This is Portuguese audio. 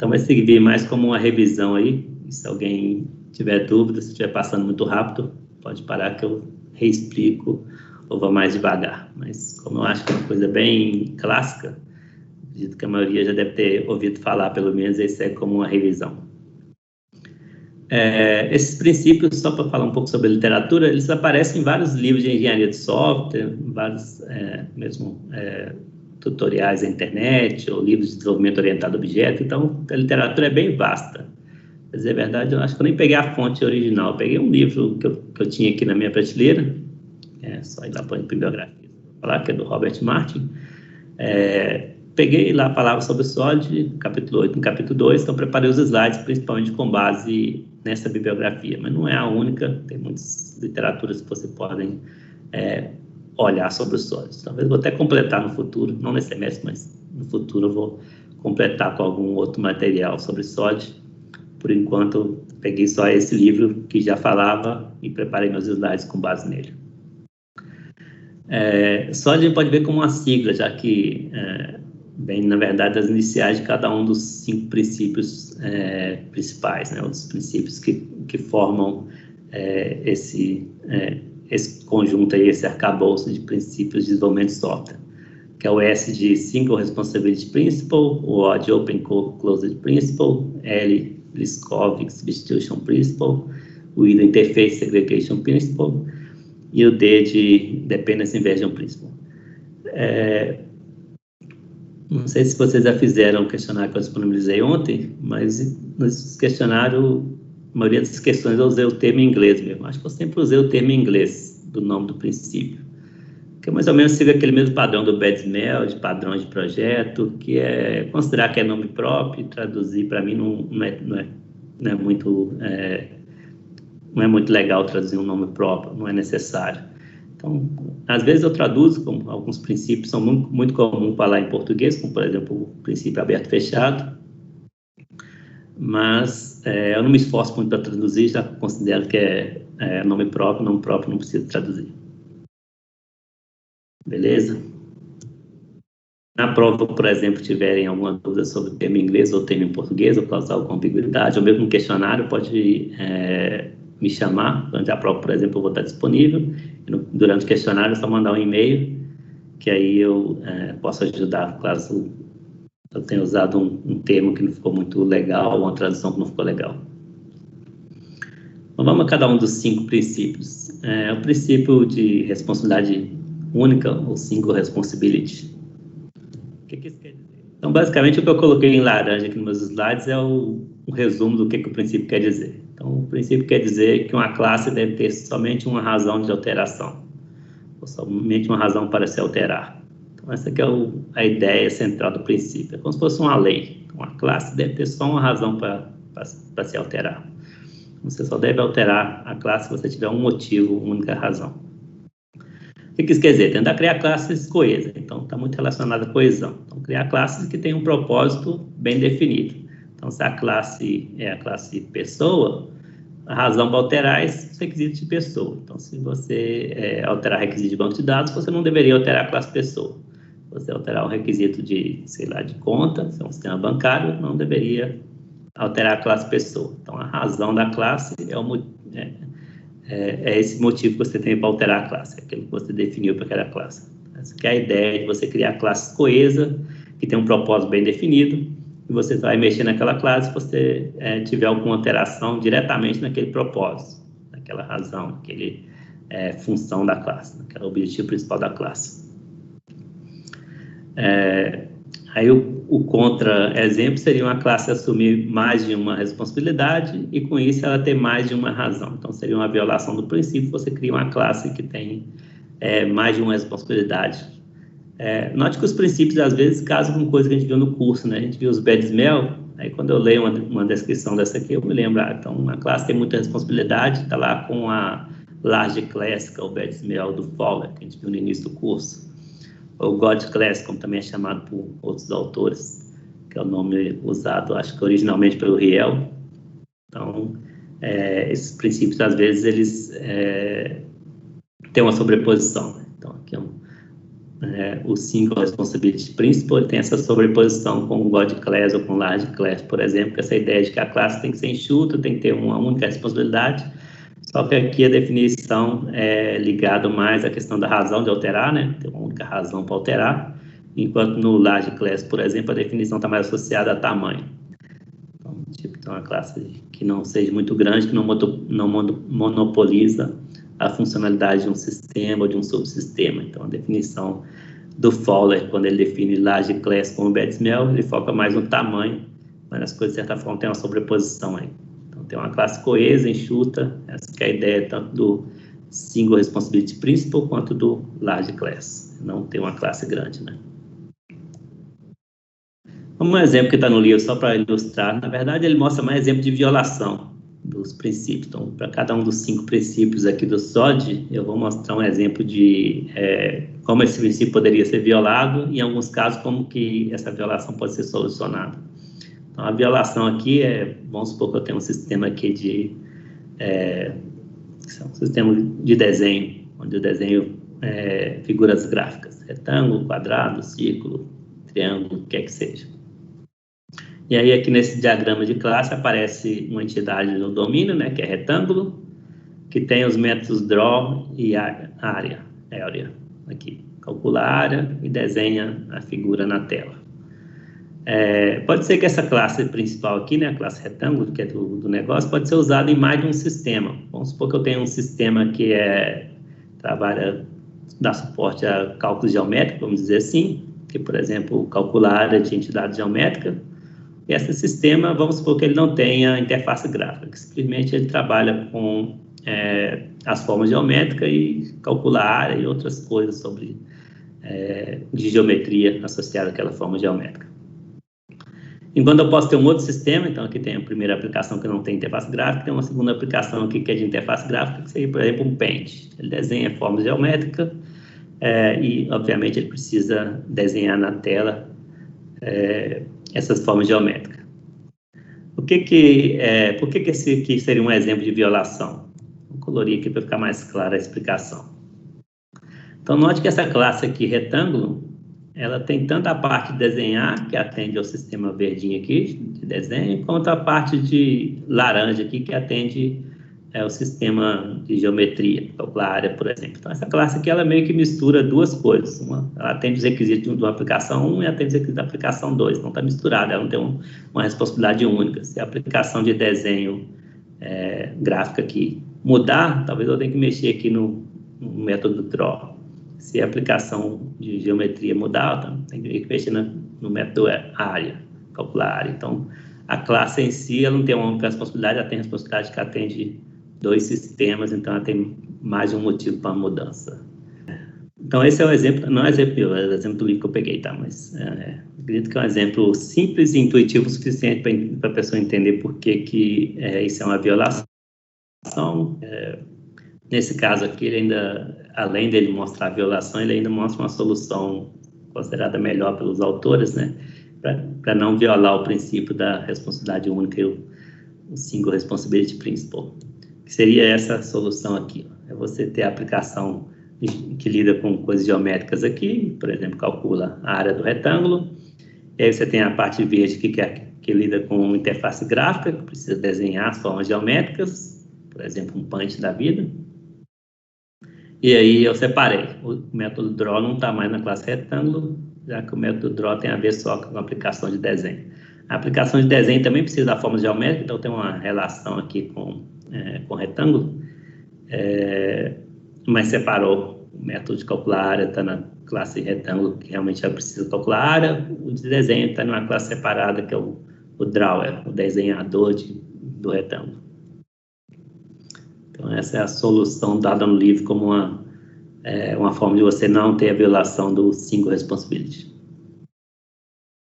Então vai servir mais como uma revisão aí. E se alguém tiver dúvida, se estiver passando muito rápido, pode parar que eu reexplico ou vou mais devagar. Mas como eu acho que é uma coisa bem clássica, acredito que a maioria já deve ter ouvido falar, pelo menos, isso é como uma revisão. Esses princípios, só para falar um pouco sobre a literatura, eles aparecem em vários livros de engenharia de software, vários tutoriais na internet, ou livros de desenvolvimento orientado a objeto. Então, a literatura é bem vasta. Pra dizer a verdade, eu acho que eu nem peguei a fonte original. Eu peguei um livro que eu tinha aqui na minha prateleira, só ir lá para a bibliografia, falar que é do Robert Martin. Peguei lá a palavra sobre o SOLID, capítulo 8 no capítulo 2, então preparei os slides principalmente com base nessa bibliografia, mas não é a única, tem muitas literaturas que você podem olhar sobre o SOLID. Talvez eu vou até completar no futuro, não nesse semestre, mas no futuro eu vou completar com algum outro material sobre o SOLID. Por enquanto, peguei só esse livro que já falava e preparei meus slides com base nele. SOLID a gente pode ver como uma sigla, já que vem, na verdade, das iniciais de cada um dos 5 princípios principais, né? Os princípios que formam esse conjunto aí, esse arcabouço de princípios de desenvolvimento de software, que é o S de Single Responsibility Principle, o O de Open Closed Principle, L Liskov Substitution Principle, o I do Interface Segregation Principle e o D de Dependency Inversion Principle. Não sei se vocês já fizeram o questionário que eu disponibilizei ontem, mas nesse questionário, a maioria das questões eu usei o termo em inglês mesmo. Acho que eu sempre usei o termo em inglês do nome do princípio, que mais ou menos siga aquele mesmo padrão do BED-SMEL, de padrão de projeto, que é considerar que é nome próprio, e traduzir para mim não é muito legal traduzir um nome próprio, não é necessário. Então, às vezes eu traduzo, como alguns princípios são muito comuns falar em português, como, por exemplo, o princípio aberto-fechado, mas eu não me esforço muito para traduzir, já considero que é nome próprio não preciso traduzir. Beleza? Na prova, por exemplo, tiverem alguma dúvida sobre o termo em inglês ou o termo em português, ou causar alguma ambiguidade, ou mesmo um questionário, pode me chamar. Durante a prova, por exemplo, eu vou estar disponível. Durante o questionário, é só mandar um e-mail, que aí eu posso ajudar, claro, se eu tenho usado um termo que não ficou muito legal, uma tradução que não ficou legal. Então, vamos a cada um dos 5 princípios. O princípio de responsabilidade única, ou single responsibility. O que isso quer dizer? Então, basicamente, o que eu coloquei em laranja aqui nos meus slides é um resumo do que o princípio quer dizer. Então, o princípio quer dizer que uma classe deve ter somente uma razão de alteração, ou somente uma razão para se alterar. Então, essa aqui é a ideia central do princípio. É como se fosse uma lei. Uma classe deve ter só uma razão para se alterar. Você só deve alterar a classe se você tiver um motivo, uma única razão. O que isso quer dizer? Tentar criar classes coesas. Então, está muito relacionado à coesão. Então, criar classes que tenham um propósito bem definido. Então, se a classe é a classe pessoa, a razão para alterar é os requisitos de pessoa. Então, se você alterar requisito de banco de dados, você não deveria alterar a classe pessoa. Se você alterar o requisito de conta, se é um sistema bancário, não deveria alterar a classe pessoa. Então, a razão da classe é esse motivo que você tem para alterar a classe, aquilo que você definiu para aquela classe. Essa que é a ideia de você criar classes coesas, que tem um propósito bem definido, e você vai mexer naquela classe se você tiver alguma alteração diretamente naquele propósito, naquela razão, naquele função da classe, naquele objetivo principal da classe. Aí o contra-exemplo seria uma classe assumir mais de uma responsabilidade e, com isso, ela ter mais de uma razão. Então, seria uma violação do princípio, você cria uma classe que tem mais de uma responsabilidade. Note que os princípios, às vezes, casam com coisa que a gente viu no curso, né? A gente viu os BED-SMEL, aí quando eu leio uma descrição dessa aqui, eu me lembro, então, uma classe tem muita responsabilidade, está lá com a large class, que é o BED-SMEL do Fowler, que a gente viu no início do curso. Ou God Class, como também é chamado por outros autores, que é o nome usado, acho que originalmente pelo Riel. Então, esses princípios, às vezes, eles têm uma sobreposição. Né? Então, aqui o single responsibility principal, ele tem essa sobreposição com o God class ou com o large class, por exemplo, essa ideia de que a classe tem que ser enxuta, tem que ter uma única responsabilidade, só que aqui a definição é ligada mais à questão da razão de alterar, né? Tem uma única razão para alterar, enquanto no large class, por exemplo, a definição está mais associada a tamanho. Então, tipo, tem uma classe que não seja muito grande, que não monopoliza a funcionalidade de um sistema ou de um subsistema. Então, a definição do Fowler, quando ele define large class como bad-smell, ele foca mais no tamanho, mas as coisas, de certa forma, tem uma sobreposição aí. Então, tem uma classe coesa, enxuta, essa que é a ideia tanto do single responsibility principal quanto do large class. Não tem uma classe grande, né? Um exemplo que está no livro, só para ilustrar, na verdade, ele mostra mais exemplo de violação dos princípios. Então, para cada um dos 5 princípios aqui do SOD, eu vou mostrar um exemplo de como esse princípio poderia ser violado e, em alguns casos, como que essa violação pode ser solucionada. Então, a violação aqui vamos supor que eu tenho um sistema aqui um sistema de desenho, onde eu desenho figuras gráficas, retângulo, quadrado, círculo, triângulo, o que quer que seja. E aí, aqui nesse diagrama de classe, aparece uma entidade no domínio, né, que é retângulo, que tem os métodos draw e area, aqui. Calcula a área e desenha a figura na tela. Pode ser que essa classe principal aqui, né, a classe retângulo, que é do negócio, pode ser usada em mais de um sistema. Vamos supor que eu tenho um sistema que dá suporte a cálculos geométricos, vamos dizer assim, que, por exemplo, calcula a área de entidade geométrica. E esse sistema, vamos supor que ele não tenha interface gráfica, que simplesmente ele trabalha com as formas geométricas e calcula a área e outras coisas de geometria associada àquela forma geométrica. Enquanto eu posso ter um outro sistema, então aqui tem a primeira aplicação que não tem interface gráfica, tem uma segunda aplicação aqui que é de interface gráfica, que seria, por exemplo, um Paint. Ele desenha formas geométricas e, obviamente, ele precisa desenhar na tela essas formas geométricas. Por que esse aqui seria um exemplo de violação? Vou colorir aqui para ficar mais clara a explicação. Então, note que essa classe aqui, retângulo, ela tem tanto a parte de desenhar, que atende ao sistema verdinho aqui, de desenho, quanto a parte de laranja aqui, que atende ao sistema de geometria, calcular a área, por exemplo. Então, essa classe aqui, ela meio que mistura duas coisas. Ela atende os requisitos de uma aplicação 1 e atende os requisitos da aplicação 2. Não está misturada, ela não tem uma responsabilidade única. Se a aplicação de desenho gráfica aqui mudar, talvez eu tenha que mexer aqui no método draw. Se a aplicação de geometria mudar, então tem que mexer no método área, calcular a área. Então, a classe em si, ela não tem uma única responsabilidade, ela tem responsabilidade que atende 2 sistemas, então ela tem mais de um motivo para a mudança. Então, esse é um exemplo, não é exemplo, é o exemplo do livro que eu peguei, tá? Mas acredito que é um exemplo simples e intuitivo o suficiente para a pessoa entender por que isso é uma violação. Nesse caso aqui, ele ainda, além dele mostrar a violação, ele ainda mostra uma solução considerada melhor pelos autores, né? Para não violar o princípio da responsabilidade única e o single responsibility principal. Que seria essa solução aqui. É você ter a aplicação que lida com coisas geométricas aqui, por exemplo, calcula a área do retângulo. E aí você tem a parte verde que lida com interface gráfica, que precisa desenhar as formas geométricas, por exemplo, um punch da vida. E aí eu separei. O método draw não está mais na classe retângulo, já que o método draw tem a ver só com a aplicação de desenho. A aplicação de desenho também precisa da forma geométrica, então tem uma relação aqui com retângulo, mas separou. O método de calcular a área está na classe retângulo, que realmente já precisa calcular a área. O de desenho está numa classe separada, que é o drawer, o desenhador do retângulo. Então, essa é a solução dada no livro como uma forma de você não ter a violação do single responsibility.